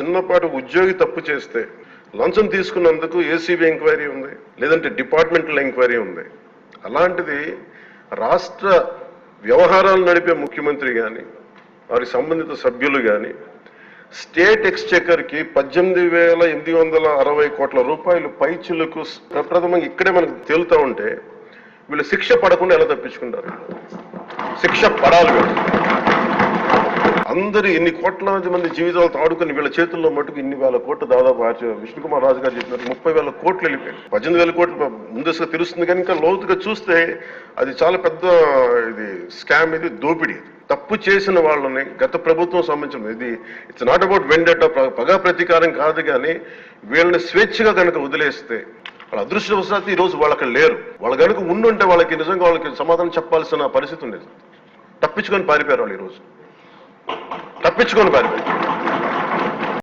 చిన్నపాటి ఉద్యోగి తప్పు చేస్తే లంచం తీసుకున్నందుకు ఏసీబీ ఎంక్వైరీ ఉంది, లేదంటే డిపార్ట్మెంటల్ ఎంక్వైరీ ఉంది. అలాంటిది రాష్ట్ర వ్యవహారాలు నడిపే ముఖ్యమంత్రి కానీ వారికి సంబంధిత సభ్యులు కానీ స్టేట్ ఎక్స్చెకర్కి 18,860 కోట్ల రూపాయలు పైచులకు ప్రప్రథమంగా ఇక్కడే మనకు తేలుతూ ఉంటే వీళ్ళు శిక్ష పడకుండా ఎలా తప్పించుకుంటారు? శిక్ష పడాలి. అందరూ ఇన్ని కోట్లాది మంది జీవితాలతో ఆడుకుని వీళ్ళ చేతుల్లో మటుకు ఇన్ని వేల కోట్లు దాదాపు విష్ణుకుమార్ రాజు గారు చెప్పినారు 30,000 కోట్లు వెళ్ళిపోయాయి. 18,000 కోట్లు ముందస్తుగా తెలుస్తుంది కానీ ఇంకా లోతుగా చూస్తే అది చాలా పెద్ద ఇది స్కామ్, ఇది దోపిడీ. తప్పు చేసిన వాళ్ళని గత ప్రభుత్వం సంబంధించిన ఇది ఇట్స్ నాట్ అబౌట్ వెండట పగా ప్రతీకారం కాదు, కానీ వీళ్ళని స్వేచ్ఛగా కనుక వదిలేస్తే వాళ్ళ అదృష్టవశాత్తు ఈ రోజు వాళ్ళు అక్కడ లేరు. వాళ్ళు కనుక ఉండుంటే వాళ్ళకి నిజంగా వాళ్ళకి సమాధానం చెప్పాల్సిన పరిస్థితి ఉండేది. తప్పించుకొని పారిపోయారు వాళ్ళు, ఈరోజు తప్పించుకొని పారిపోయారు.